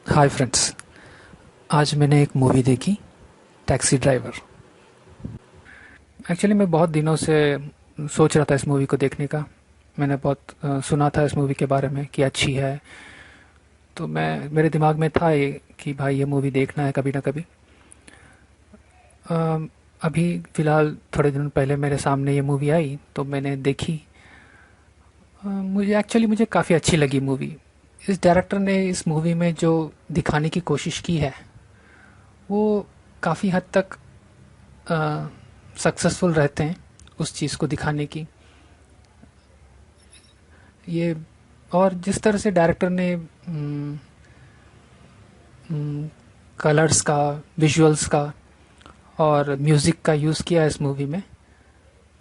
Hi friends. आज मैंने एक मूवी देखी, टैक्सी ड्राइवर। एक्चुअली मैं बहुत दिनों से सोच रहा था इस मूवी को देखने का। मैंने बहुत सुना था इस मूवी के बारे में कि अच्छी है। तो मैं मेरे दिमाग में था ये कि भाई ये मूवी देखना है कभी ना कभी। अ, अभी फ़िलहाल थोड़े दिन पहले मेरे सामने ये मूवी आई तो मैंने देखी। मुझे काफ़ी अच्छी लगी मूवी। इस डायरेक्टर ने इस मूवी में जो दिखाने की कोशिश की है वो काफ़ी हद तक सक्सेसफुल रहते हैं उस चीज़ को दिखाने की। ये और जिस तरह से डायरेक्टर ने कलर्स का, विजुअल्स का और म्यूज़िक का यूज़ किया है इस मूवी में,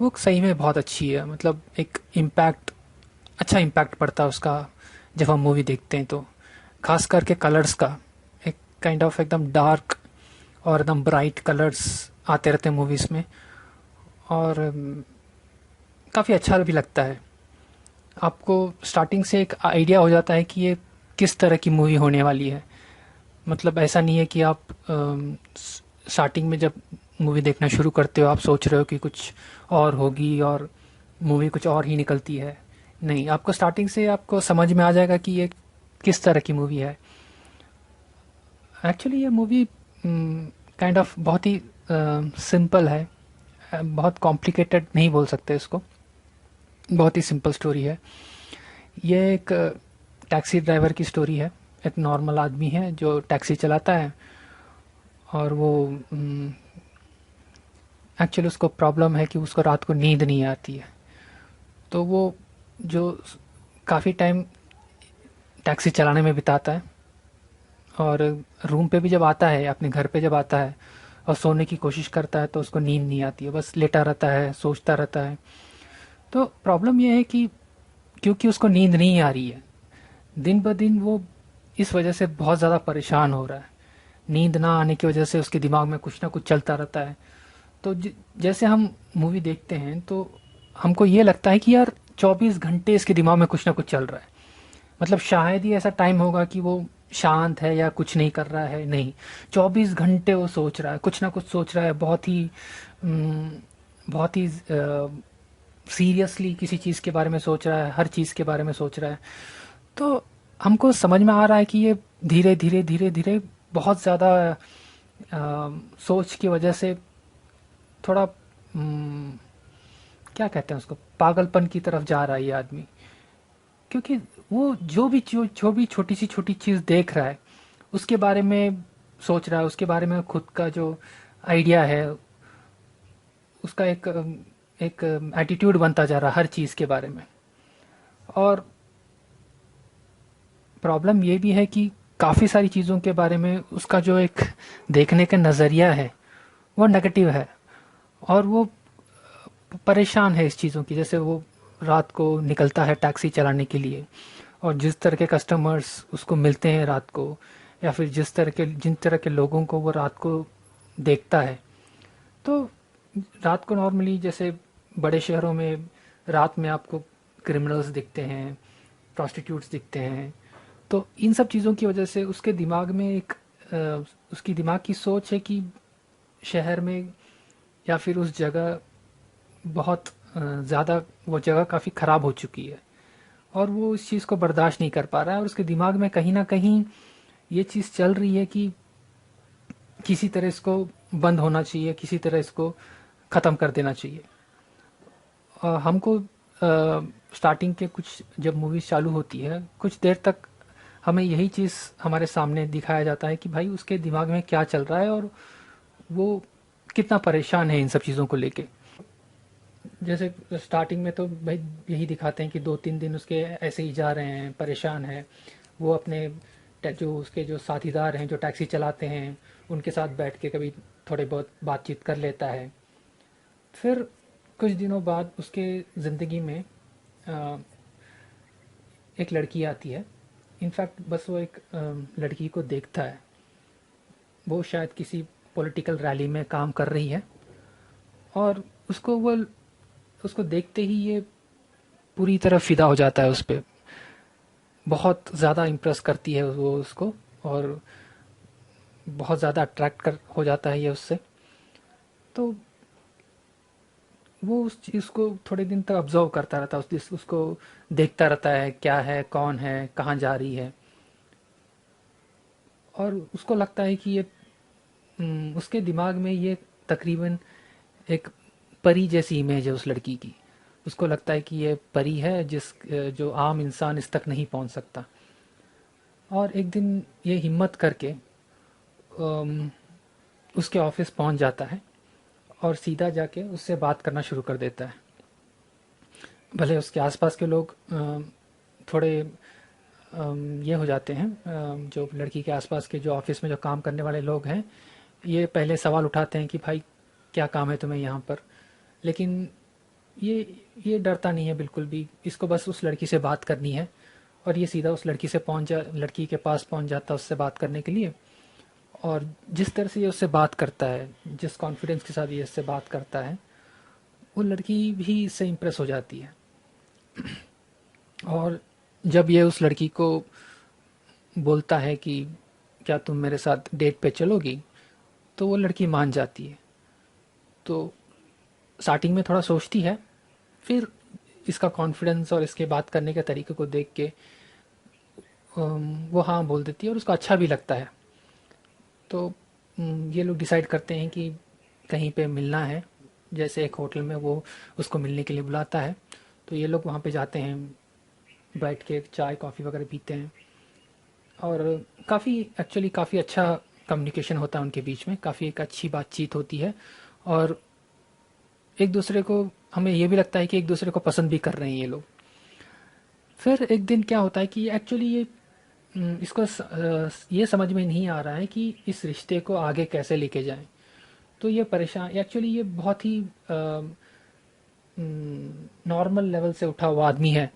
वो सही में बहुत अच्छी है। मतलब एक इम्पैक्ट, अच्छा इम्पैक्ट पड़ता है उसका जब हम मूवी देखते हैं तो। खास करके कलर्स का, एक काइंड ऑफ एकदम डार्क और एकदम ब्राइट कलर्स आते रहते हैं मूवीज़ में। और काफ़ी अच्छा भी लगता है। आपको स्टार्टिंग से एक आइडिया हो जाता है कि ये किस तरह की मूवी होने वाली है। मतलब ऐसा नहीं है कि आप स्टार्टिंग में जब मूवी देखना शुरू करते हो आप सोच रहे हो कि कुछ और होगी और मूवी कुछ और ही निकलती है। नहीं, आपको स्टार्टिंग से आपको समझ में आ जाएगा कि ये किस तरह की मूवी है। एक्चुअली ये मूवी काइंड ऑफ बहुत ही सिंपल है। बहुत कॉम्प्लिकेटेड नहीं बोल सकते इसको। बहुत ही सिंपल स्टोरी है। ये एक टैक्सी ड्राइवर की स्टोरी है। एक नॉर्मल आदमी है जो टैक्सी चलाता है और वो एक्चुअली उसको प्रॉब्लम है कि उसको रात को नींद नहीं आती है। तो वो जो काफ़ी टाइम टैक्सी चलाने में बिताता है और रूम पे भी जब आता है, अपने घर पे जब आता है और सोने की कोशिश करता है तो उसको नींद नहीं आती है, बस लेटा रहता है, सोचता रहता है। तो प्रॉब्लम ये है कि क्योंकि उसको नींद नहीं आ रही है, दिन ब दिन वो इस वजह से बहुत ज़्यादा परेशान हो रहा है। नींद ना आने की वजह से उसके दिमाग में कुछ ना कुछ चलता रहता है। तो जैसे हम मूवी देखते हैं तो हमको ये लगता है कि यार 24 घंटे इसके दिमाग में कुछ ना कुछ चल रहा है। मतलब शायद ही ऐसा टाइम होगा कि वो शांत है या कुछ नहीं कर रहा है। नहीं, 24 घंटे वो सोच रहा है, कुछ ना कुछ सोच रहा है। अम, बहुत ही सीरियसली किसी चीज़ के बारे में सोच रहा है, हर चीज़ के बारे में सोच रहा है। तो हमको समझ में आ रहा है कि ये धीरे धीरे धीरे धीरे बहुत ज़्यादा सोच की वजह से थोड़ा क्या कहते हैं उसको, पागलपन की तरफ जा रहा है ये आदमी। क्योंकि वो जो भी छोटी चीज़ देख रहा है उसके बारे में सोच रहा है, उसके बारे में खुद का जो आइडिया है उसका एक एटीट्यूड बनता जा रहा है हर चीज़ के बारे में। और प्रॉब्लम ये भी है कि काफ़ी सारी चीज़ों के बारे में उसका जो एक देखने का नज़रिया है वो नेगेटिव है। और वो परेशान है इस चीज़ों की। जैसे वो रात को निकलता है टैक्सी चलाने के लिए और जिस तरह के कस्टमर्स उसको मिलते हैं रात को, या फिर जिन तरह के लोगों को वो रात को देखता है। तो रात को नॉर्मली जैसे बड़े शहरों में रात में आपको क्रिमिनल्स दिखते हैं, प्रोस्टिट्यूट्स दिखते हैं। तो इन सब चीज़ों की वजह से उसके दिमाग में उसकी दिमाग की सोच है कि शहर में या फिर उस जगह बहुत ज़्यादा वो जगह काफ़ी ख़राब हो चुकी है और वो इस चीज़ को बर्दाश्त नहीं कर पा रहा है। और उसके दिमाग में कहीं ना कहीं ये चीज़ चल रही है कि किसी तरह इसको बंद होना चाहिए, किसी तरह इसको ख़त्म कर देना चाहिए। हमको स्टार्टिंग के कुछ जब मूवीज़ चालू होती है कुछ देर तक हमें यही चीज़ हमारे सामने दिखाया जाता है कि भाई उसके दिमाग में क्या चल रहा है और वो कितना परेशान है इन सब चीज़ों को लेके। जैसे स्टार्टिंग में तो भाई यही दिखाते हैं कि 2-3 दिन उसके ऐसे ही जा रहे हैं, परेशान है। वो अपने जो उसके जो साथीदार हैं जो टैक्सी चलाते हैं उनके साथ बैठ के कभी थोड़े बहुत बातचीत कर लेता है। फिर कुछ दिनों बाद उसके ज़िंदगी में अ, एक लड़की आती है। इनफैक्ट बस वो एक लड़की को देखता है। वो शायद किसी पॉलिटिकल रैली में काम कर रही है और वो उसको देखते ही ये पूरी तरह फिदा हो जाता है उस पे। बहुत ज़्यादा इम्प्रेस करती है वो उसको। और बहुत ज़्यादा अट्रैक्ट कर हो जाता है ये उससे। तो वो उस चीज़ को थोड़े दिन तक ऑब्जर्व करता रहता है, उसको देखता रहता है क्या है, कौन है, कहाँ जा रही है। और उसको लगता है कि ये उसके दिमाग में ये तकरीबन एक परी जैसी इमेज है उस लड़की की। उसको लगता है कि ये परी है जो आम इंसान इस तक नहीं पहुंच सकता। और एक दिन ये हिम्मत करके अम, उसके ऑफिस पहुंच जाता है और सीधा जाके उससे बात करना शुरू कर देता है। भले उसके आसपास के लोग थोड़े ये हो जाते हैं, जो लड़की के आसपास के जो ऑफिस में जो काम करने वाले लोग हैं, ये पहले सवाल उठाते हैं कि भाई क्या काम है तुम्हें यहाँ पर। लेकिन ये ये डरता नहीं है बिल्कुल भी, इसको बस उस लड़की से बात करनी है। और ये सीधा उस लड़की के पास पहुंच जाता है उससे बात करने के लिए। और जिस तरह से ये उससे बात करता है, जिस कॉन्फिडेंस के साथ ये उससे बात करता है, वो लड़की भी इससे इम्प्रेस हो जाती है। और जब ये उस लड़की को बोलता है कि क्या तुम मेरे साथ डेट पे चलोगी, तो वो लड़की मान जाती है। तो स्टार्टिंग में थोड़ा सोचती है, फिर इसका कॉन्फिडेंस और इसके बात करने के तरीके को देख के वो हाँ बोल देती है और उसको अच्छा भी लगता है। तो ये लोग डिसाइड करते हैं कि कहीं पे मिलना है। जैसे एक होटल में वो उसको मिलने के लिए बुलाता है, तो ये लोग वहाँ पे जाते हैं, बैठ के चाय कॉफ़ी वगैरह पीते हैं। और काफ़ी अच्छा कम्युनिकेशन होता है उनके बीच में, काफ़ी एक अच्छी बातचीत होती है। और एक दूसरे को, हमें ये भी लगता है कि एक दूसरे को पसंद भी कर रहे हैं ये लोग। फिर एक दिन क्या होता है कि एक्चुअली ये समझ में नहीं आ रहा है कि इस रिश्ते को आगे कैसे लेके जाएं। तो ये परेशान, एक्चुअली ये बहुत ही नॉर्मल लेवल से उठा हुआ आदमी है।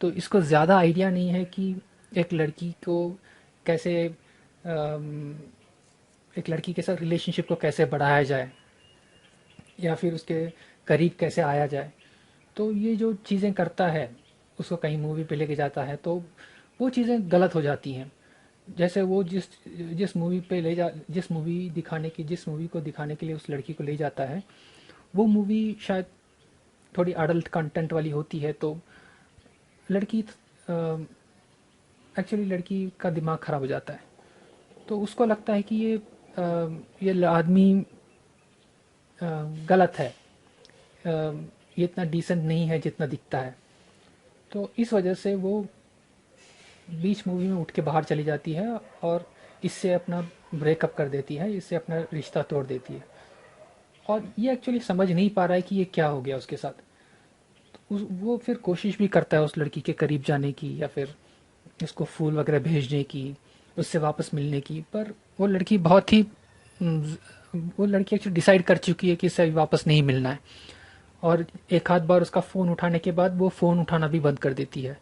तो इसको ज़्यादा आइडिया नहीं है कि एक लड़की को कैसे अम, एक लड़की के साथ रिलेशनशिप को कैसे बढ़ाया जाए, या फिर उसके करीब कैसे आया जाए। तो ये जो चीज़ें करता है, उसको कहीं मूवी पे लेके जाता है, तो वो चीज़ें गलत हो जाती हैं। जैसे वो जिस मूवी को दिखाने के लिए उस लड़की को ले जाता है, वो मूवी शायद थोड़ी अडल्ट कंटेंट वाली होती है। तो लड़की एक्चुअली लड़की का दिमाग खराब हो जाता है। तो उसको लगता है कि ये आदमी गलत है, ये इतना डिसेंट नहीं है जितना दिखता है। तो इस वजह से वो बीच मूवी में उठ के बाहर चली जाती है और इससे अपना ब्रेकअप कर देती है, इससे अपना रिश्ता तोड़ देती है। और ये एक्चुअली समझ नहीं पा रहा है कि ये क्या हो गया उसके साथ। वो फिर कोशिश भी करता है उस लड़की के करीब जाने की, या फिर उसको फूल वगैरह भेजने की, उससे वापस मिलने की। पर वो लड़की बहुत ही उम, वो लड़की एक्चुअली डिसाइड कर चुकी है कि इससे अभी वापस नहीं मिलना है। और एक आध बार उसका फ़ोन उठाने के बाद वो फ़ोन उठाना भी बंद कर देती है।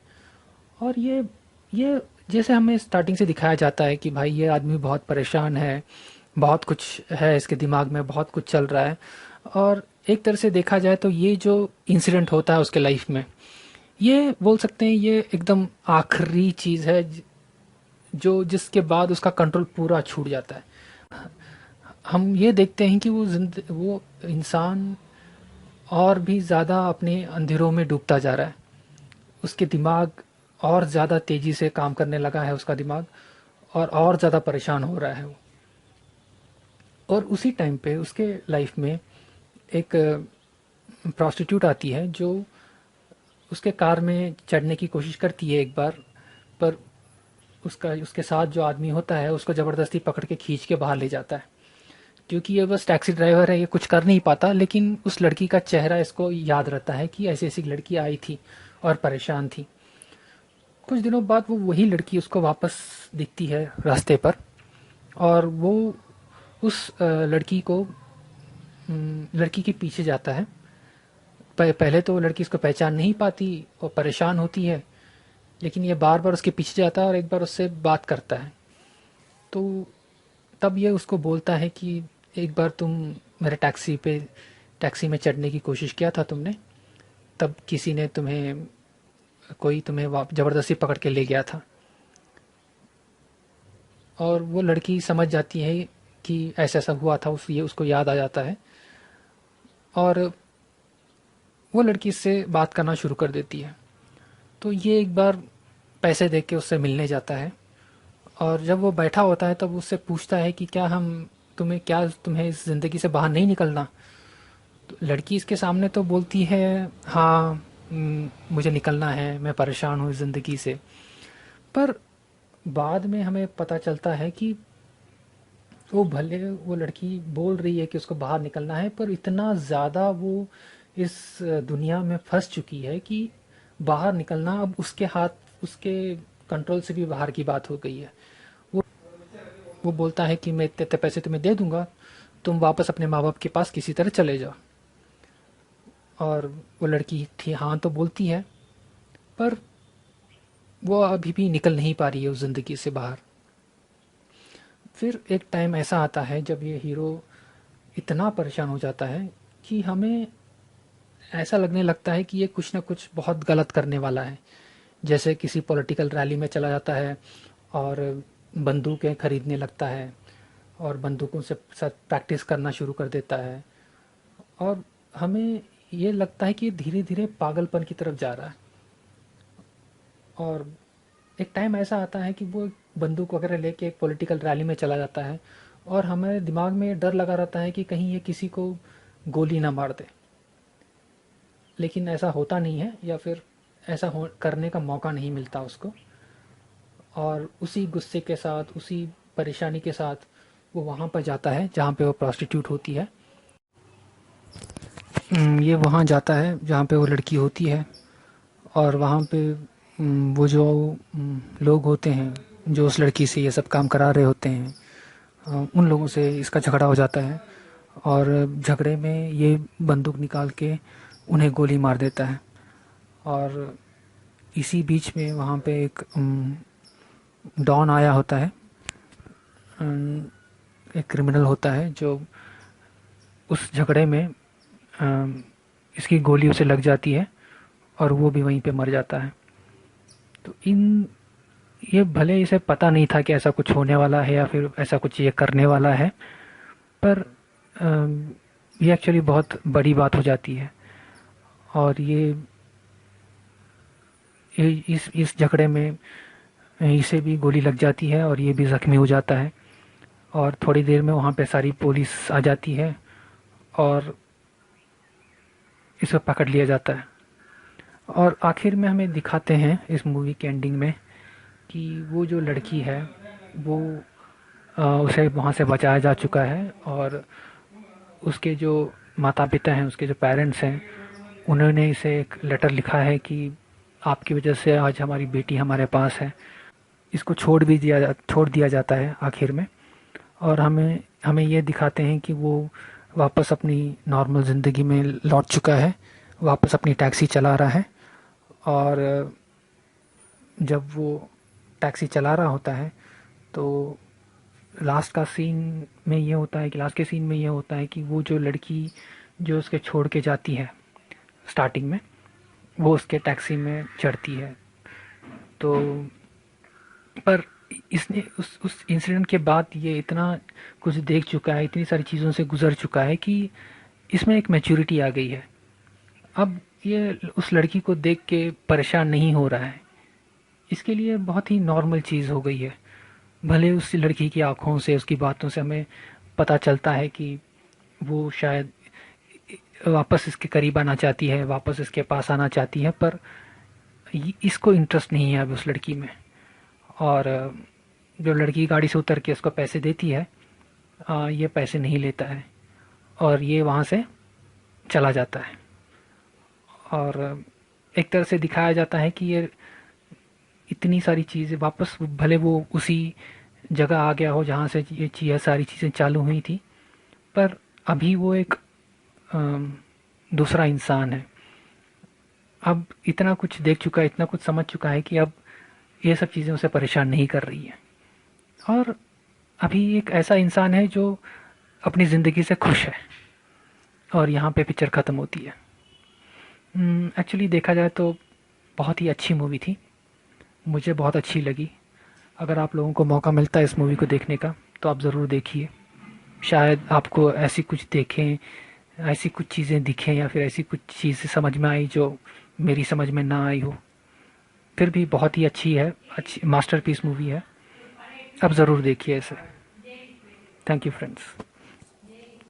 और ये जैसे हमें स्टार्टिंग से दिखाया जाता है कि भाई ये आदमी बहुत परेशान है, बहुत कुछ है इसके दिमाग में, बहुत कुछ चल रहा है। और एक तरह से देखा जाए तो ये जो इंसिडेंट होता है उसके लाइफ में, ये बोल सकते हैं ये एकदम आखिरी चीज़ है जो जिसके बाद उसका कंट्रोल पूरा छूट जाता है। हम ये देखते हैं कि वो इंसान और भी ज़्यादा अपने अंधेरों में डूबता जा रहा है। उसके दिमाग और ज़्यादा तेज़ी से काम करने लगा है उसका दिमाग, और ज़्यादा परेशान हो रहा है वो। और उसी टाइम पे उसके लाइफ में एक प्रोस्टिट्यूट आती है जो उसके कार में चढ़ने की कोशिश करती है एक बार। पर उसका उसके साथ जो आदमी होता है उसको ज़बरदस्ती पकड़ के खींच के बाहर ले जाता है। क्योंकि ये बस टैक्सी ड्राइवर है, ये कुछ कर नहीं पाता, लेकिन उस लड़की का चेहरा इसको याद रहता है कि ऐसी ऐसी लड़की आई थी और परेशान थी। कुछ दिनों बाद वो वही लड़की उसको वापस दिखती है रास्ते पर। और वो उस लड़की को लड़की के पीछे जाता है। पहले तो वो लड़की उसको पहचान नहीं पाती और परेशान होती है, लेकिन ये बार बार उसके पीछे जाता है और एक बार उससे बात करता है। तो तब ये उसको बोलता है कि एक बार तुम मेरे टैक्सी में चढ़ने की कोशिश किया था तुमने, तब किसी ने कोई तुम्हें ज़बरदस्ती पकड़ के ले गया था। और वो लड़की समझ जाती है कि ऐसा ऐसा हुआ था, ये उसको याद आ जाता है। और वो लड़की इससे बात करना शुरू कर देती है। तो ये एक बार पैसे दे के उससे मिलने जाता है, और जब वो बैठा होता है तब उससे पूछता है कि तुम्हें इस ज़िंदगी से बाहर नहीं निकलना। तो लड़की इसके सामने तो बोलती है, हाँ, मुझे निकलना है, मैं परेशान हूँ इस ज़िंदगी से। पर बाद में हमें पता चलता है कि वो भले वो लड़की बोल रही है कि उसको बाहर निकलना है, पर इतना ज़्यादा वो इस दुनिया में फंस चुकी है कि बाहर निकलना अब उसके कंट्रोल से भी बाहर की बात हो गई है। वो वो बोलता है कि मैं इतने इतने पैसे तुम्हें दे दूंगा, तुम वापस अपने माँ बाप के पास किसी तरह चले जाओ। और वो लड़की थी हाँ तो बोलती है, पर वो अभी भी निकल नहीं पा रही है उस ज़िंदगी से बाहर। फिर एक टाइम ऐसा आता है जब ये हीरो इतना परेशान हो जाता है कि हमें ऐसा लगने लगता है कि ये कुछ ना कुछ बहुत गलत करने वाला है। जैसे किसी पॉलिटिकल रैली में चला जाता है और बंदूकें खरीदने लगता है, और बंदूकों से साथ प्रैक्टिस करना शुरू कर देता है। और हमें ये लगता है कि धीरे धीरे पागलपन की तरफ जा रहा है। और एक टाइम ऐसा आता है कि वो बंदूक वगैरह लेके एक पॉलिटिकल रैली में चला जाता है, और हमारे दिमाग में ये डर लगा रहता है कि कहीं ये किसी को गोली ना मार दे। लेकिन ऐसा होता नहीं है, या फिर करने का मौका नहीं मिलता उसको। और उसी गुस्से के साथ, उसी परेशानी के साथ वो वहाँ पर जाता है जहाँ पे वो प्रॉस्टिट्यूट होती है। ये वहाँ जाता है जहाँ पे वो लड़की होती है, और वहाँ पे वो जो लोग होते हैं जो उस लड़की से ये सब काम करा रहे होते हैं, उन लोगों से इसका झगड़ा हो जाता है। और झगड़े में ये बंदूक निकाल के उन्हें गोली मार देता है। और इसी बीच में वहाँ पे एक डॉन आया होता है, एक क्रिमिनल होता है जो उस झगड़े में इसकी गोली उसे लग जाती है, और वो भी वहीं पे मर जाता है। तो ये भले इसे पता नहीं था कि ऐसा कुछ होने वाला है या फिर ऐसा कुछ ये करने वाला है, पर ये एक्चुअली बहुत बड़ी बात हो जाती है। और ये इस झगड़े में इसे भी गोली लग जाती है और ये भी जख्मी हो जाता है। और थोड़ी देर में वहाँ पे सारी पुलिस आ जाती है और इसे पकड़ लिया जाता है। और आखिर में हमें दिखाते हैं इस मूवी के एंडिंग में कि वो जो लड़की है वो उसे वहाँ से बचाया जा चुका है, और उसके जो माता पिता हैं, उसके जो पेरेंट्स हैं, उन्होंने इसे एक लेटर लिखा है कि आपकी वजह से आज हमारी बेटी हमारे पास है। इसको छोड़ दिया जाता है आखिर में। और हमें हमें ये दिखाते हैं कि वो वापस अपनी नॉर्मल ज़िंदगी में लौट चुका है, वापस अपनी टैक्सी चला रहा है। और जब वो टैक्सी चला रहा होता है तो लास्ट के सीन में ये होता है कि वो जो लड़की जो उसके छोड़ के जाती है स्टार्टिंग में, वो उसके टैक्सी में चढ़ती है। तो पर इसने उस इंसिडेंट के बाद ये इतना कुछ देख चुका है, इतनी सारी चीज़ों से गुजर चुका है कि इसमें एक मैच्योरिटी आ गई है। अब ये उस लड़की को देख के परेशान नहीं हो रहा है, इसके लिए बहुत ही नॉर्मल चीज़ हो गई है। भले उस लड़की की आंखों से, उसकी बातों से हमें पता चलता है कि वो शायद वापस इसके करीब आना चाहती है, वापस इसके पास आना चाहती है, पर इसको इंटरेस्ट नहीं है अब उस लड़की में। और जो लड़की गाड़ी से उतर के उसको पैसे देती है, ये पैसे नहीं लेता है और ये वहाँ से चला जाता है। और एक तरह से दिखाया जाता है कि ये इतनी सारी चीज़ें वापस, भले वो उसी जगह आ गया हो जहाँ से ये सारी चीज़ें चालू हुई थी, पर अभी वो एक दूसरा इंसान है। अब इतना कुछ देख चुका है, इतना कुछ समझ चुका है कि अब ये सब चीज़ें उसे परेशान नहीं कर रही है। और अभी एक ऐसा इंसान है जो अपनी ज़िंदगी से खुश है। और यहाँ पे पिक्चर ख़त्म होती है। एक्चुअली देखा जाए तो बहुत ही अच्छी मूवी थी, मुझे बहुत अच्छी लगी। अगर आप लोगों को मौका मिलता है इस मूवी को देखने का तो आप ज़रूर देखिए। शायद आपको ऐसी कुछ देखें, ऐसी कुछ चीज़ें दिखें या फिर ऐसी कुछ चीज़ें समझ में आई जो मेरी समझ में ना आई हो। फिर भी बहुत ही अच्छी है, अच्छी मास्टरपीस मूवी है। अब ज़रूर देखिए इसे। Thank you friends.